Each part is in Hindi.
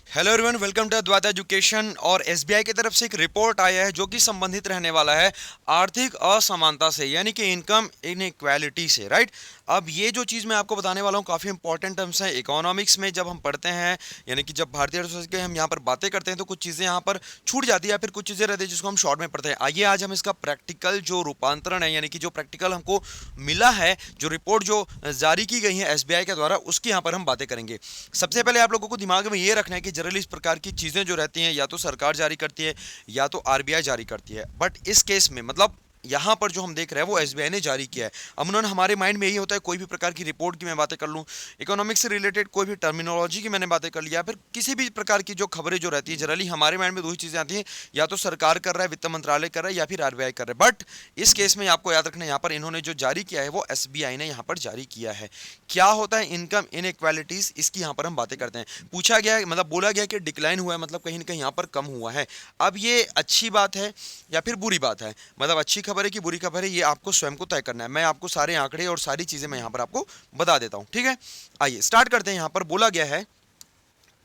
Hello everyone, welcome to Advait education. और एसबीआई की तरफ से एक रिपोर्ट आया है जो कि संबंधित रहने वाला है आर्थिक असमानता से, यानी कि इनकम इनइक्वालिटी से, राइट। अब ये जो चीज़ मैं आपको बताने वाला हूँ काफ़ी इंपॉर्टेंट टर्म्स है इकोनॉमिक्स में। जब हम पढ़ते हैं, यानी कि जब भारतीय अर्थव्यवस्था की हम यहाँ पर बातें करते हैं तो कुछ चीज़ें यहाँ पर छूट जाती है या फिर कुछ चीज़ें रहती है जिसको हम शॉर्ट में पढ़ते हैं। आइए आज हम इसका प्रैक्टिकल जो रूपांतरण है, यानी कि जो प्रैक्टिकल हमको मिला है, जो रिपोर्ट जो जारी की गई है एसबीआई के द्वारा, उसकी यहाँ पर हम बातें करेंगे। सबसे पहले आप लोगों को दिमाग में ये रखना है कि जनरली इस प्रकार की चीज़ें जो रहती हैं या तो सरकार जारी करती है या तो आरबीआई जारी करती है, बट इस केस में मतलब यहाँ पर जो हम देख रहे हैं वो एसबीआई ने जारी किया है। अमूमन हमारे माइंड में यही होता है, कोई भी प्रकार की रिपोर्ट की मैं बातें कर लूँ, इकोनॉमिक्स से रिलेटेड कोई भी टर्मिनोलॉजी की मैंने बातें कर लिया, फिर किसी भी प्रकार की जो खबरें जो रहती है जनरली हमारे माइंड में दो ही चीज़ें आती हैं, या तो सरकार कर रहा है, वित्त मंत्रालय कर रहा है, या फिर आरबीआई कर रहा है। बट इस केस में आपको याद रखना है, यहाँ पर इन्होंने जो जारी किया है वो एसबीआई ने यहाँ पर जारी किया है। क्या होता है इनकम इनइक्वालिटीज, इसकी यहाँ पर हम बातें करते हैं। पूछा गया है, मतलब बोला गया कि डिक्लाइन हुआ है, मतलब कहीं ना कहीं यहाँ पर कम हुआ है। अब ये अच्छी बात है या फिर बुरी बात है, मतलब अच्छी खबर है कि बुरी खबर है, ये आपको स्वयं को तय करना है। मैं आपको सारे आंकड़े और सारी चीज़ें मैं यहाँ पर आपको बता देता हूँ, ठीक है। आइए स्टार्ट करते हैं। यहाँ पर बोला गया है,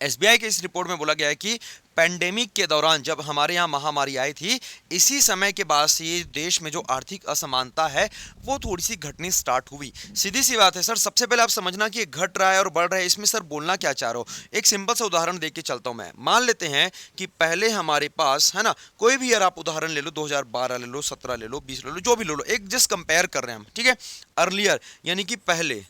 एसबीआई के इस रिपोर्ट में बोला गया है कि पेंडेमिक के दौरान जब हमारे यहाँ महामारी आई थी, इसी समय के बाद से ये देश में जो आर्थिक असमानता है वो थोड़ी सी घटनी स्टार्ट हुई। सीधी सी बात है सर, सबसे पहले आप समझना कि ये घट रहा है और बढ़ रहा है, इसमें सर बोलना क्या चाह रहे हो। एक सिंपल सा उदाहरण देके चलता हूँ मैं। मान लेते हैं कि पहले हमारे पास है ना, कोई भी यार आप उदाहरण ले लो, 2012 ले लो, 17 ले लो, 20 ले लो, जो भी ले लो, एक जस्ट कंपेयर कर रहे हैं हम, ठीक है। अर्लियर यानी कि पहले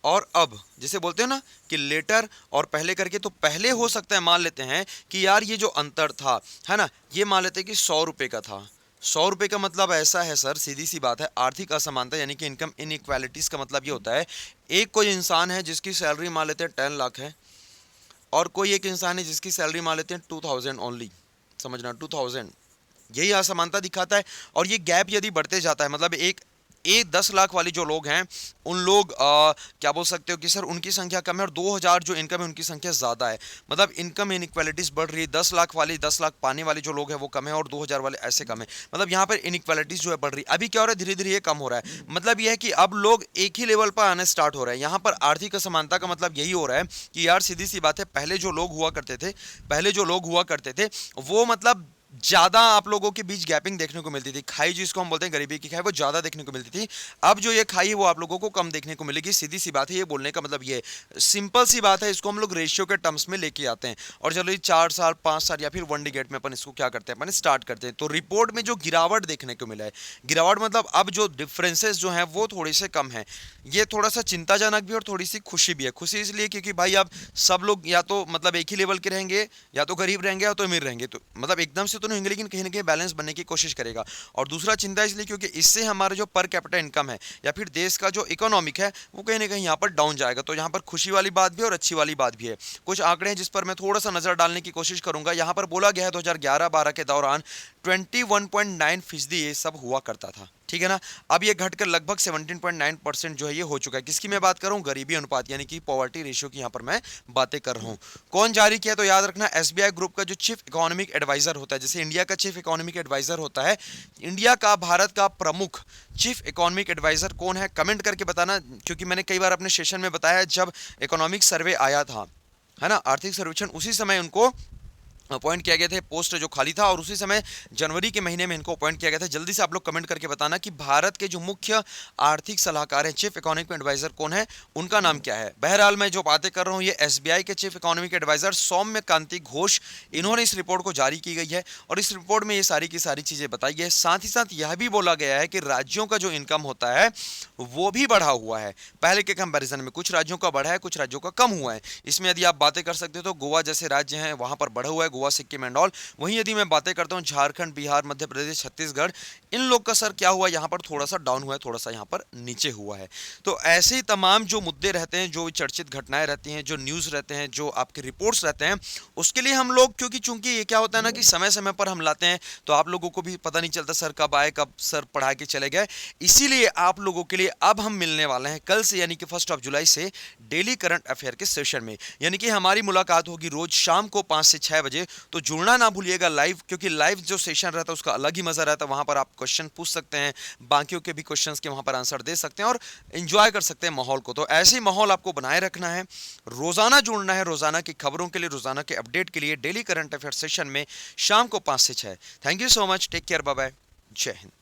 और अब, जैसे बोलते हैं ना कि लेटर और पहले करके, तो पहले हो सकता है मान लेते हैं कि यार ये जो अंतर था, है ना, ये मान लेते हैं कि 100 रुपये का था। 100 रुपये का मतलब ऐसा है सर, सीधी सी बात है, आर्थिक असमानता यानी कि इनकम इनइक्वालिटीज का मतलब ये होता है, एक कोई इंसान है जिसकी सैलरी मान लेते हैं 10 लाख है, और कोई एक इंसान है जिसकी सैलरी मान लेते हैं 2000 ओनली, समझना 2000। यही असमानता दिखाता है। और ये गैप यदि बढ़ते जाता है, मतलब एक एक 10 लाख वाले जो लोग हैं, उन लोग क्या बोल सकते हो कि सर उनकी संख्या कम है, और 2000 जो इनकम है उनकी संख्या ज़्यादा है। मतलब इनकम इनइक्वालिटीज़ बढ़ रही है, 10 लाख वाले, 10 लाख पाने वाले जो लोग हैं वो कम है, और 2000 वाले ऐसे कम है। मतलब यहाँ पर इनइक्वालिटीज़ जो है बढ़ रही है। अभी क्या हो रहा है, धीरे धीरे ये कम हो रहा है। मतलब ये है कि अब लोग एक ही लेवल पर आने स्टार्ट हो रहे हैं। यहाँ पर आर्थिक असमानता का मतलब यही हो रहा है कि यार सीधी सी बात है, पहले जो लोग हुआ करते थे, पहले जो लोग हुआ करते थे वो मतलब ज्यादा आप लोगों के बीच गैपिंग देखने को मिलती थी, खाई जिसको हम बोलते हैं गरीबी की खाई, वो ज्यादा देखने को मिलती थी। अब जो ये खाई है वो आप लोगों को कम देखने को मिलेगी। सीधी सी बात है, ये बोलने का मतलब ये सिंपल सी बात है, इसको हम लोग रेशियो के टर्म्स में लेके आते हैं, और चलो ये 4 साल 5 साल या फिर वन डिकेट में अपन इसको क्या करते हैं, अपन स्टार्ट करते हैं। तो रिपोर्ट में जो गिरावट देखने को मिला है, गिरावट मतलब अब जो डिफरेंसेस जो हैं वो थोड़े से कम है। ये थोड़ा सा चिंताजनक भी और थोड़ी सी खुशी भी है। खुशी इसलिए क्योंकि भाई अब सब लोग या तो मतलब एक ही लेवल के रहेंगे, या तो गरीब रहेंगे या तो अमीर रहेंगे, तो मतलब एकदम से तो नहीं होंगे, लेकिन कहीं ना कहीं बैलेंस बनने की कोशिश करेगा। और दूसरा चिंता इसलिए क्योंकि इससे हमारा जो पर कैपिटा इनकम है या फिर देश का जो इकोनॉमिक है वो कहीं ना कहीं यहाँ पर डाउन जाएगा। तो यहाँ पर खुशी वाली बात भी और अच्छी वाली बात भी है। कुछ आंकड़े हैं जिस पर मैं थोड़ा सा नजर डालने की कोशिश करूंगा। यहाँ पर बोला गया है 2011-12 के दौरान 21.9% ये सब हुआ करता था, ठीक है ना। अब ये घटकर लगभग 17.9% जो है ये हो चुका है। किसकी मैं बात कर रहा हूँ, गरीबी अनुपात यानी कि पॉवर्टी रेशियो की यहाँ पर मैं बातें कर रहा हूँ। कौन जारी किया, तो याद रखना एसबीआई ग्रुप का जो चीफ इकोनॉमिक एडवाइजर होता है, जैसे इंडिया का चीफ इकोनॉमिक एडवाइजर होता है, इंडिया का भारत का प्रमुख चीफ इकोनॉमिक एडवाइजर कौन है, कमेंट करके बताना। क्योंकि मैंने कई बार अपने सेशन में बताया, जब इकोनॉमिक सर्वे आया था, है ना, आर्थिक सर्वेक्षण, उसी समय उनको अपॉइंट किया गया था, पोस्ट जो खाली था, और उसी समय जनवरी के महीने में इनको अपॉइंट किया गया था। जल्दी से आप लोग कमेंट करके बताना कि भारत के जो मुख्य आर्थिक सलाहकार हैं, चीफ इकोनॉमिक एडवाइजर कौन है, उनका नाम क्या है। बहरहाल मैं जो बातें कर रहा हूँ, ये एसबीआई के चीफ इकोनॉमिक एडवाइजर सौम्य कांति घोष, इन्होंने इस रिपोर्ट को जारी की गई है, और इस रिपोर्ट में ये सारी की सारी चीजें बताई है। साथ ही साथ यह भी बोला गया है कि राज्यों का जो इनकम होता है वो भी बढ़ा हुआ है। पहले के कंपैरिजन में कुछ राज्यों का बढ़ा है, कुछ राज्यों का कम हुआ है। इसमें यदि आप बातें कर सकते हो तो गोवा जैसे राज्य हैं वहां पर बढ़ा हुआ है, गोवा, सिक्किम एंड ऑल। वहीं यदि मैं बातें करता हूँ झारखंड, बिहार, मध्य प्रदेश, छत्तीसगढ़, इन लोग का सर क्या हुआ, यहाँ पर थोड़ा सा डाउन हुआ है, थोड़ा सा यहाँ पर नीचे हुआ है। तो ऐसे ही तमाम जो मुद्दे रहते हैं, जो चर्चित घटनाएं रहती हैं, जो न्यूज़ रहते हैं, जो आपके रिपोर्ट्स रहते हैं, उसके लिए हम लोग, क्योंकि चूंकि ये क्या होता है ना कि समय समय पर हम लाते हैं, तो आप लोगों को भी पता नहीं चलता सर कब आए, कब सर पढ़ा के चले गए। इसीलिए आप लोगों के लिए अब हम मिलने वाले हैं कल से, यानी कि 1 जुलाई से डेली करंट अफेयर के सेशन में। यानी कि हमारी मुलाकात होगी रोज शाम को 5 से 6 बजे, तो जुड़ना ना भूलिएगा लाइव, क्योंकि लाइव जो सेशन रहता है उसका अलग ही मजा रहता है। वहां पर आप क्वेश्चन पूछ सकते हैं, बाकियों के भी क्वेश्चंस के वहां पर आंसर दे सकते हैं और एंजॉय कर सकते हैं माहौल को। तो ऐसे ही माहौल आपको बनाए रखना है, रोजाना जुड़ना है, रोजाना की खबरों के लिए, रोजाना के अपडेट के लिए डेली करंट अफेयर सेशन में शाम को 5 से 6। Thank you so much, take care, bye bye, जय हिंद।